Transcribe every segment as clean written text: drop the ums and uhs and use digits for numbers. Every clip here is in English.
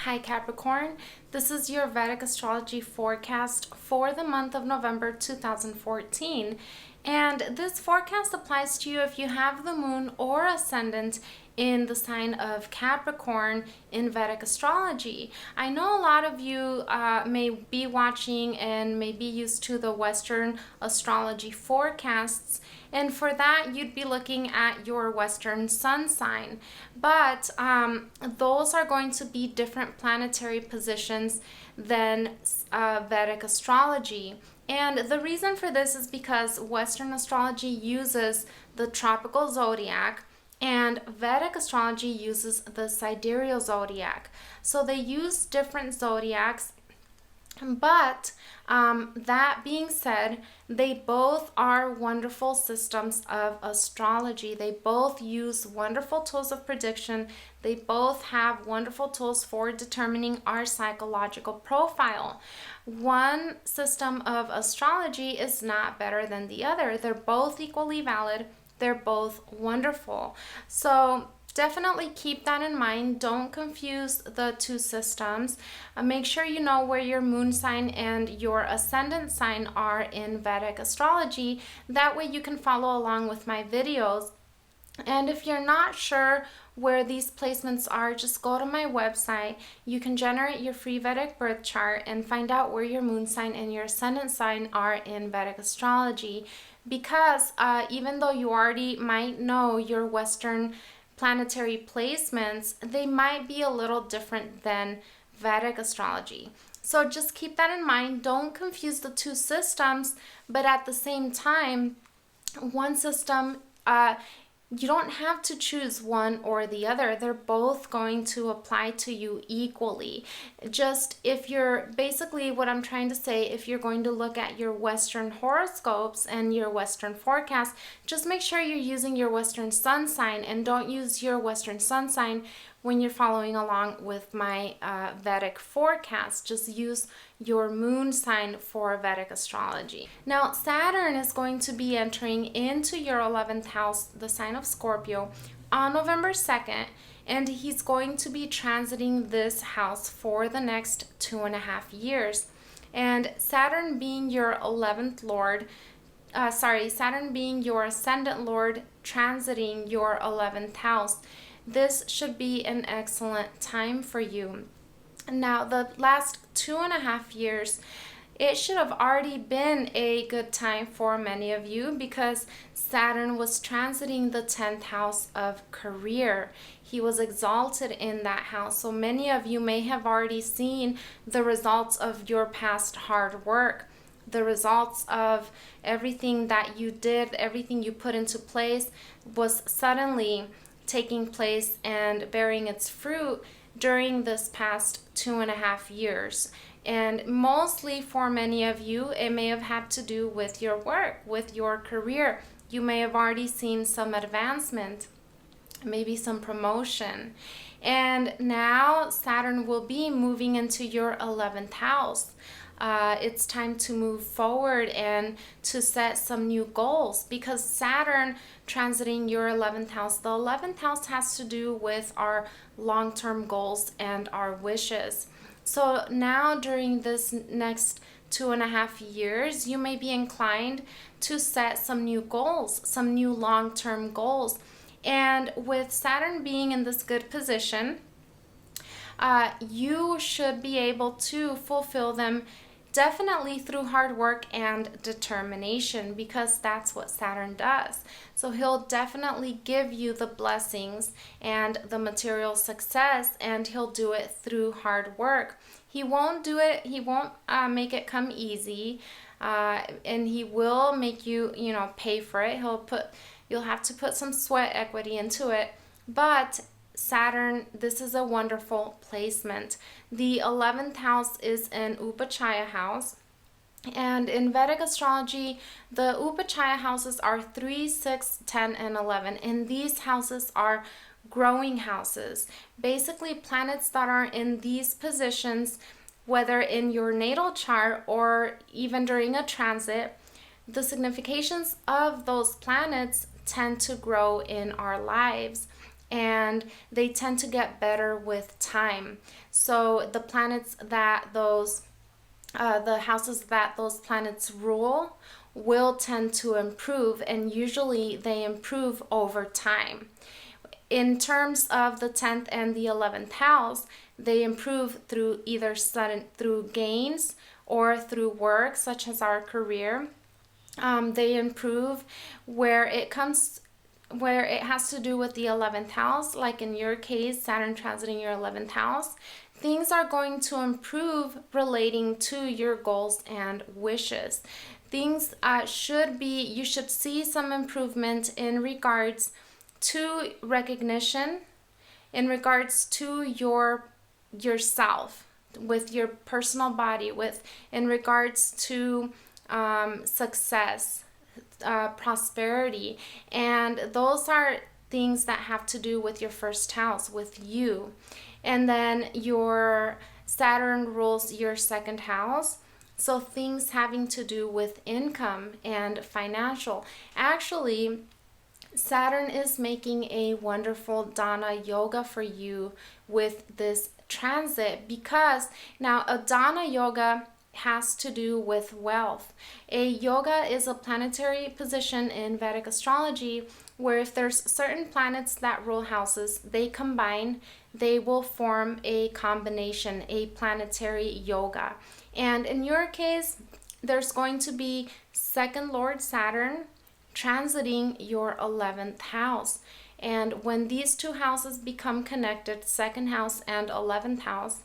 Hi Capricorn, this is your Vedic Astrology forecast for the month of November 2014. And this forecast applies to you if you have the moon or ascendant in the sign of Capricorn in Vedic Astrology. I know a lot of you may be watching and may be used to the Western astrology forecasts, and for that you'd be looking at your Western sun sign. But those are going to be different planetary positions than Vedic astrology. And the reason for this is because Western astrology uses the tropical zodiac and Vedic astrology uses the sidereal zodiac. So they use different zodiacs, but that being said, they both are wonderful systems of astrology. They both use wonderful tools of prediction. They both have wonderful tools for determining our psychological profile. One system of astrology is not better than the other. They're both equally valid. They're both wonderful. So definitely keep that in mind. Don't confuse the two systems. Make sure you know where your moon sign and your ascendant sign are in Vedic astrology. That way you can follow along with my videos. And if you're not sure where these placements are, just go to my website. You can generate your free Vedic birth chart and find out where your moon sign and your ascendant sign are in Vedic astrology. Because even though you already might know your Western planetary placements, they might be a little different than Vedic astrology. So just keep that in mind. Don't confuse the two systems, but at the same time, one system, you don't have to choose one or the other. They're both going to apply to you equally. Just if you're, basically what I'm trying to say, if you're going to look at your Western horoscopes and your Western forecast, just make sure you're using your Western sun sign and don't use your Western sun sign when you're following along with my Vedic forecast. Just use your moon sign for Vedic astrology. Now, Saturn is going to be entering into your 11th house, the sign of Scorpio, on November 2nd, and he's going to be transiting this house for the next 2.5 years. And Saturn being your 11th lord, Saturn being your ascendant lord, transiting your 11th house, this should be an excellent time for you. Now, the last 2.5 years, it should have already been a good time for many of you because Saturn was transiting the 10th house of career. He was exalted in that house. So many of you may have already seen the results of your past hard work, the results of everything that you did, everything you put into place was suddenly taking place and bearing its fruit during this past 2.5 years. And mostly for many of you, it may have had to do with your work, with your career. You may have already seen some advancement, maybe some promotion. And now Saturn will be moving into your 11th house. It's time to move forward and to set some new goals, because Saturn transiting your 11th house, the 11th house has to do with our long-term goals and our wishes. So now during this next 2.5 years, you may be inclined to set some new goals, some new long-term goals. And with Saturn being in this good position, you should be able to fulfill them definitely through hard work and determination, because that's what Saturn does. So he'll definitely give you the blessings and the material success, and he'll do it through hard work. He won't make it come easy, and he will make you, pay for it. You'll have to put some sweat equity into it, but Saturn, this is a wonderful placement. The 11th house is an Upachaya house. And in Vedic astrology, the Upachaya houses are 3, 6, 10, and 11. And these houses are growing houses. Basically, planets that are in these positions, whether in your natal chart or even during a transit, the significations of those planets tend to grow in our lives. and they tend to get better with time. So the planets that the houses that those planets rule will tend to improve, and usually they improve over time. In terms of the 10th and the 11th house, they improve through either through gains or through work, such as our career. They improve where it has to do with the 11th house, like in your case, Saturn transiting your 11th house. Things are going to improve relating to your goals and wishes. Things you should see some improvement in regards to recognition, in regards to yourself, with your personal body, in regards to success, prosperity, and those are things that have to do with your first house, with you. And then your Saturn rules your second house, so things having to do with income and financial. Actually, Saturn is making a wonderful Dana yoga for you with this transit, because now a Dana yoga has to do with wealth. A yoga is a planetary position in Vedic astrology where if there's certain planets that rule houses, they combine, they will form a combination, a planetary yoga. And in your case, there's going to be second Lord Saturn transiting your 11th house. And when these two houses become connected, second house and 11th house,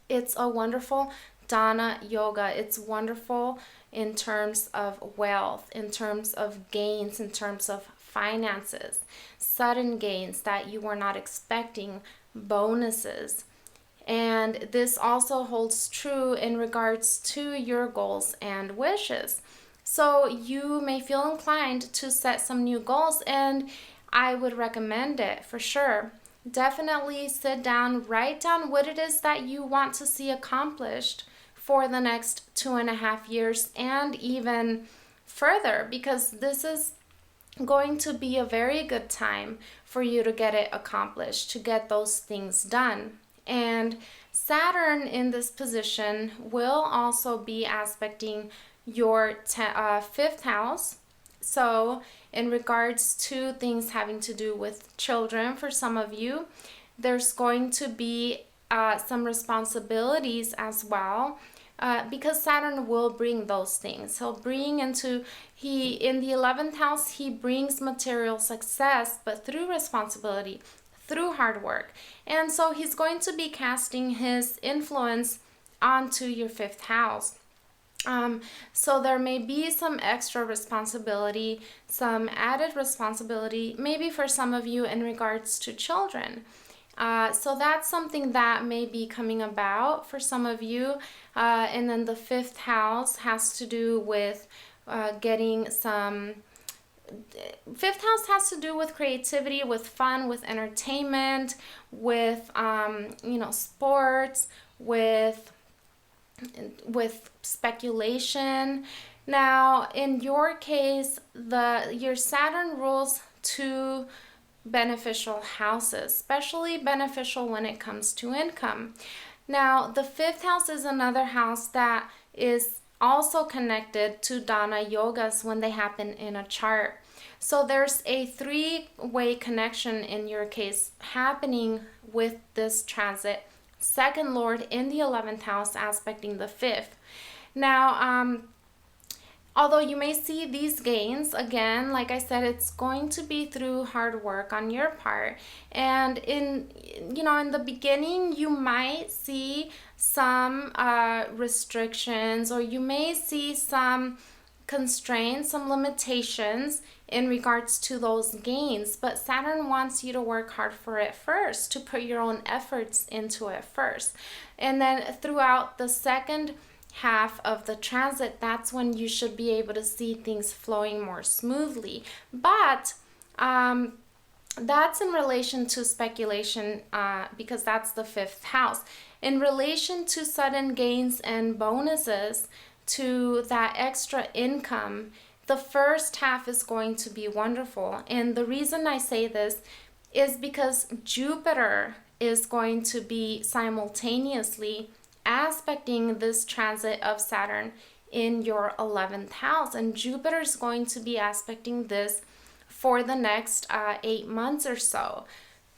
it's a wonderful Dana yoga. It's wonderful in terms of wealth, in terms of gains, in terms of finances, sudden gains that you were not expecting, bonuses. And this also holds true in regards to your goals and wishes. So you may feel inclined to set some new goals, and I would recommend it for sure. Definitely sit down, write down what it is that you want to see accomplished for the next 2.5 years and even further, because this is going to be a very good time for you to get it accomplished, to get those things done. And Saturn in this position will also be aspecting your fifth house. So in regards to things having to do with children, for some of you, there's going to be some responsibilities as well, because Saturn will bring those things. In the 11th house, he brings material success, but through responsibility, through hard work. And so he's going to be casting his influence onto your fifth house. So there may be some extra responsibility, some added responsibility, maybe for some of you in regards to children. So that's something that may be coming about for some of you. And then the fifth house has to do with fifth house has to do with creativity, with fun, with entertainment, with sports, with speculation. Now, in your case, your Saturn rules two beneficial houses, especially beneficial when it comes to income. Now, the fifth house is another house that is also connected to Dana yogas when they happen in a chart. So there's a three-way connection in your case happening with this transit. Second Lord in the 11th house aspecting the fifth. Now, although you may see these gains, again, like I said, it's going to be through hard work on your part. And in the beginning, you might see some restrictions, or you may see some constraints, some limitations in regards to those gains. But Saturn wants you to work hard for it first, to put your own efforts into it first. And then throughout the second half of the transit, that's when you should be able to see things flowing more smoothly. But that's in relation to speculation, because that's the fifth house. In relation to sudden gains and bonuses, to that extra income, the first half is going to be wonderful. And the reason I say this is because Jupiter is going to be simultaneously aspecting this transit of Saturn in your 11th house. And Jupiter is going to be aspecting this for the next 8 months or so.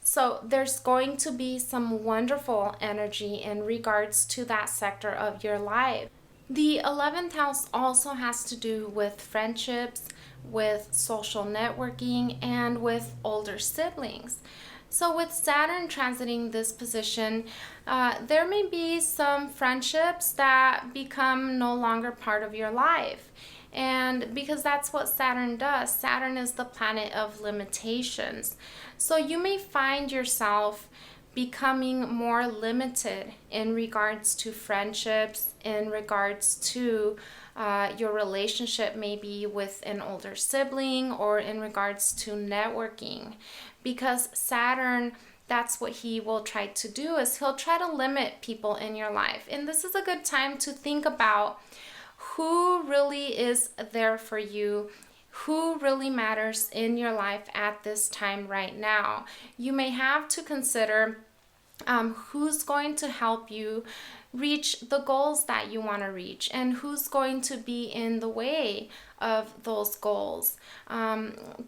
So there's going to be some wonderful energy in regards to that sector of your life. The 11th house also has to do with friendships, with social networking, and with older siblings. So with Saturn transiting this position, there may be some friendships that become no longer part of your life. And because that's what Saturn does, Saturn is the planet of limitations. So you may find yourself becoming more limited in regards to friendships, in regards to your relationship maybe with an older sibling, or in regards to networking. Because Saturn, that's what he will try to do, is he'll try to limit people in your life. And this is a good time to think about who really is there for you, who really matters in your life at this time right now. You may have to consider who's going to help you reach the goals that you want to reach, and who's going to be in the way of those goals.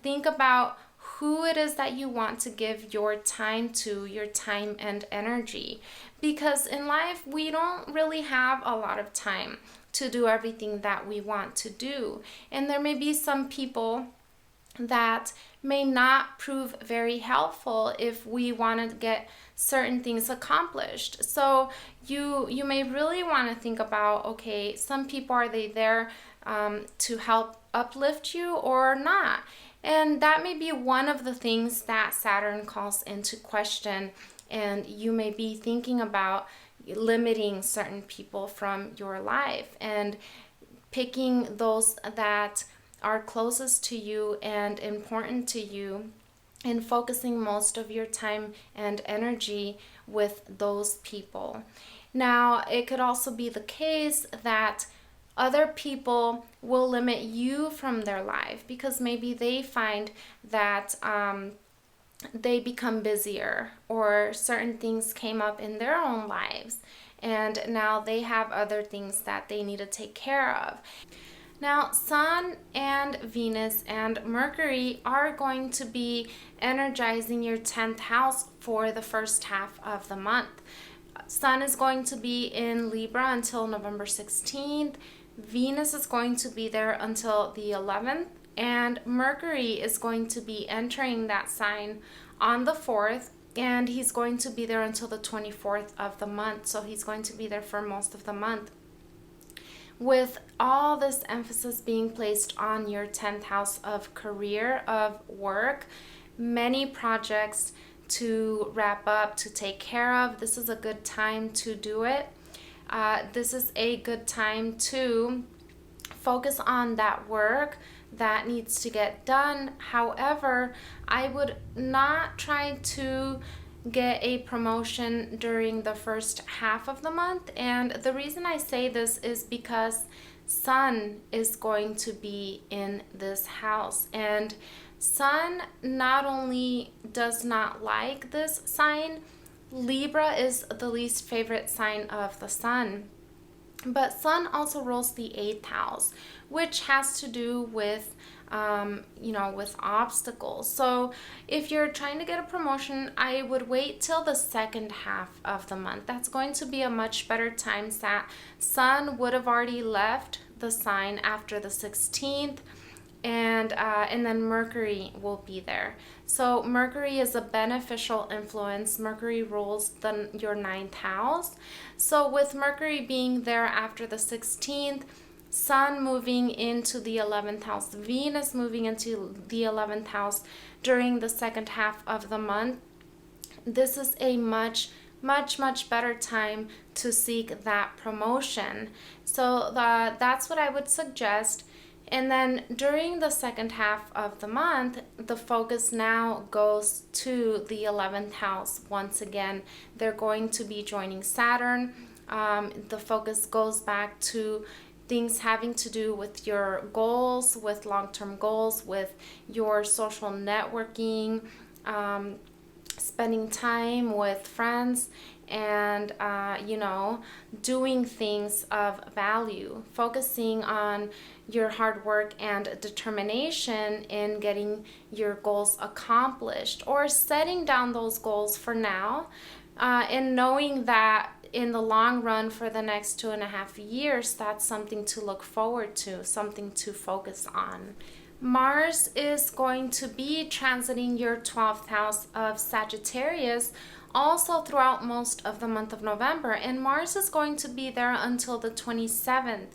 Think about who it is that you want to give your time to, your time and energy. Because in life, we don't really have a lot of time to do everything that we want to do. And there may be some people that may not prove very helpful if we want to get certain things accomplished. So you may really want to think about, okay, some people, are they there to help uplift you or not? And that may be one of the things that Saturn calls into question, and you may be thinking about limiting certain people from your life and picking those that are closest to you and important to you, and focusing most of your time and energy with those people. Now, it could also be the case that other people will limit you from their life because maybe they find that they become busier, or certain things came up in their own lives, and now they have other things that they need to take care of. Now, Sun and Venus and Mercury are going to be energizing your 10th house for the first half of the month. Sun is going to be in Libra until November 16th. Venus is going to be there until the 11th. And Mercury is going to be entering that sign on the 4th. And he's going to be there until the 24th of the month. So he's going to be there for most of the month. With all this emphasis being placed on your 10th house of career, of work, many projects to wrap up, to take care of, this is a good time to do it. This is a good time to focus on that work that needs to get done. However, I would not try to get a promotion during the first half of the month. And the reason I say this is because Sun is going to be in this house, and Sun not only does not like this sign, Libra is the least favorite sign of the Sun, but Sun also rules the 8th house, which has to do with with obstacles. So if you're trying to get a promotion, I would wait till the second half of the month. That's going to be a much better time. Sun would have already left the sign after the 16th, and then Mercury will be there. So Mercury is a beneficial influence. Mercury rules your 9th house. So with Mercury being there after the 16th, Sun moving into the 11th house, Venus moving into the 11th house during the second half of the month, this is a much better time to seek that promotion. So that's what I would suggest. And then during the second half of the month, the focus now goes to the 11th house. Once again, they're going to be joining Saturn. The focus goes back to things having to do with your goals, with long-term goals, with your social networking, spending time with friends, and doing things of value, focusing on your hard work and determination in getting your goals accomplished, or setting down those goals for now, and knowing that in the long run, for the next 2.5 years, that's something to look forward to, something to focus on. Mars is going to be transiting your 12th house of Sagittarius also throughout most of the month of November, and Mars is going to be there until the 27th.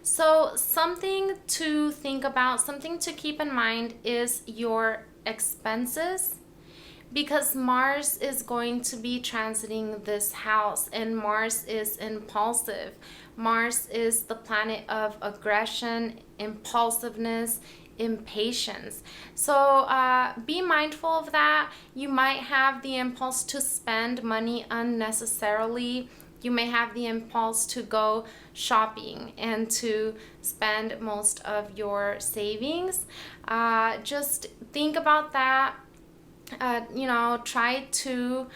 So something to think about, something to keep in mind is your expenses, because Mars is going to be transiting this house, and Mars is impulsive. Mars is the planet of aggression, impulsiveness, impatience. So be mindful of that. You might have the impulse to spend money unnecessarily. You may have the impulse to go shopping and to spend most of your savings. Just think about that. Try to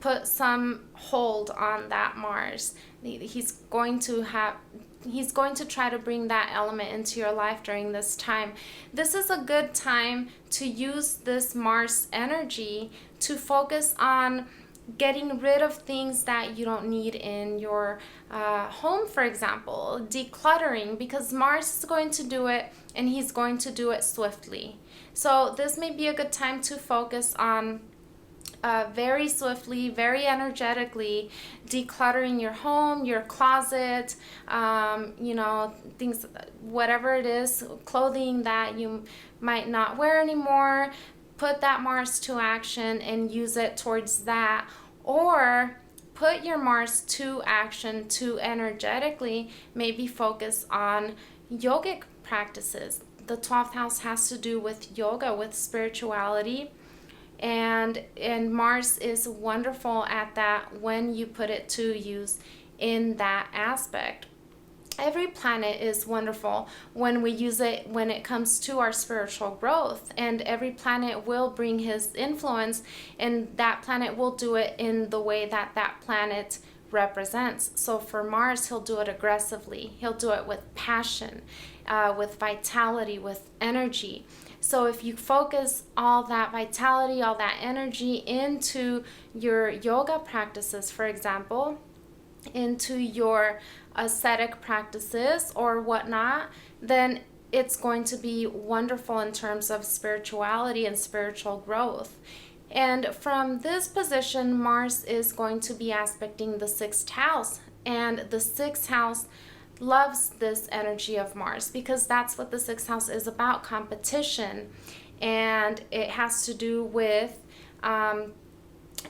put some hold on that Mars. He's going to try to bring that element into your life during this time. This is a good time to use this Mars energy to focus on getting rid of things that you don't need in your home, for example, decluttering, because Mars is going to do it, and he's going to do it swiftly. So this may be a good time to focus on very swiftly, very energetically decluttering your home, your closet, things, whatever it is, clothing that you might not wear anymore. Put that Mars to action and use it towards that. Or put your Mars to action to energetically maybe focus on yogic practices. The 12th house has to do with yoga, with spirituality. And Mars is wonderful at that when you put it to use in that aspect. Every planet is wonderful when we use it when it comes to our spiritual growth, and every planet will bring his influence, and that planet will do it in the way that that planet represents. So for Mars, he'll do it aggressively. He'll do it with passion, with vitality, with energy. So if you focus all that vitality, all that energy into your yoga practices, for example, into your ascetic practices or whatnot, then it's going to be wonderful in terms of spirituality and spiritual growth. And from this position, Mars is going to be aspecting the 6th house, and the 6th house loves this energy of Mars, because that's what the 6th house is about, competition. And it has to do with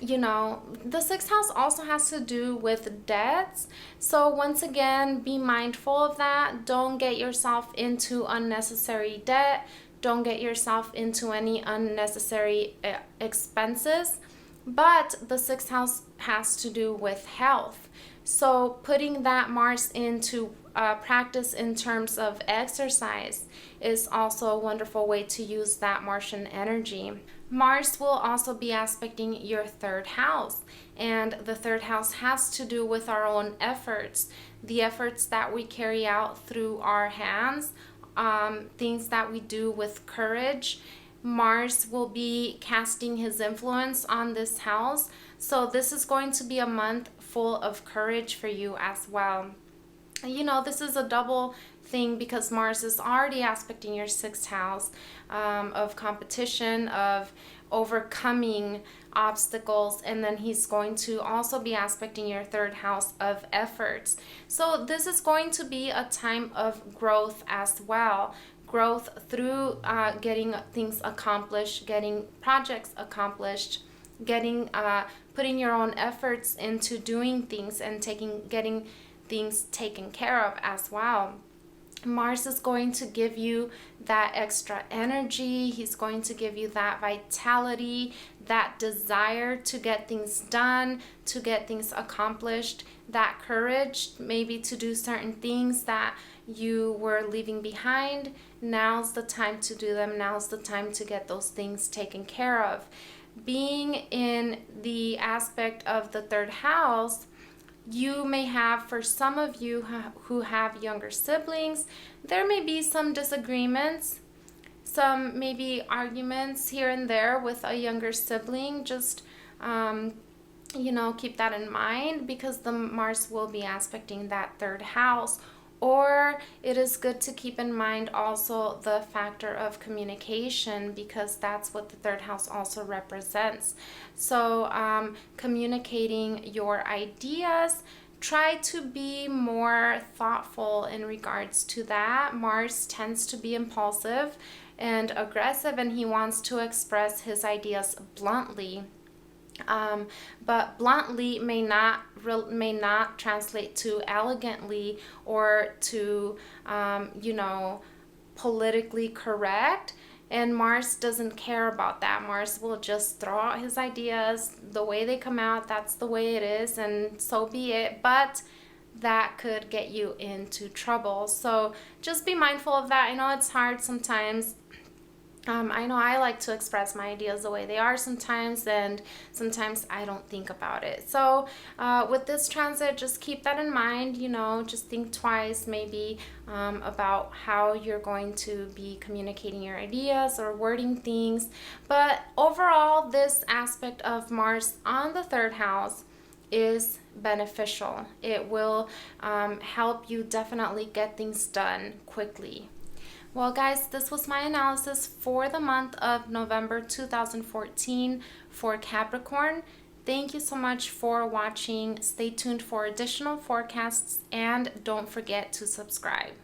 the 6th house also has to do with debts. So once again, be mindful of that. Don't get yourself into unnecessary debt. Don't get yourself into any unnecessary expenses. But the 6th house has to do with health. So putting that Mars into practice in terms of exercise is also a wonderful way to use that Martian energy. Mars will also be aspecting your 3rd house, and the 3rd house has to do with our own efforts, the efforts that we carry out through our hands, things that we do with courage. Mars will be casting his influence on this house, so this is going to be a month full of courage for you as well. This is a double thing, because Mars is already aspecting your 6th house of competition, of overcoming obstacles, and then he's going to also be aspecting your 3rd house of efforts. So this is going to be a time of growth as well. Growth through getting things accomplished, getting projects accomplished, putting your own efforts into doing things and getting things taken care of as well. Mars is going to give you that extra energy. He's going to give you that vitality, that desire to get things done, to get things accomplished, that courage maybe to do certain things that you were leaving behind. Now's the time to do them. Now's the time to get those things taken care of. being in the aspect of the third house, you may have, for some of you who have younger siblings, there may be some disagreements, some maybe arguments here and there with a younger sibling. Just keep that in mind, because the Mars will be aspecting that third house. Or it is good to keep in mind also the factor of communication, because that's what the third house also represents. So communicating your ideas, try to be more thoughtful in regards to that. Mars tends to be impulsive and aggressive, and he wants to express his ideas bluntly. But bluntly may not translate to elegantly or to politically correct. And Mars doesn't care about that. Mars will just throw out his ideas the way they come out. That's the way it is, and so be it. But that could get you into trouble. So just be mindful of that. I know it's hard sometimes. I know I like to express my ideas the way they are sometimes, and sometimes I don't think about it. So with this transit, just keep that in mind. Just think twice maybe about how you're going to be communicating your ideas or wording things. But overall, this aspect of Mars on the third house is beneficial. It will help you definitely get things done quickly. Well, guys, this was my analysis for the month of November 2014 for Capricorn. Thank you so much for watching. Stay tuned for additional forecasts, and don't forget to subscribe.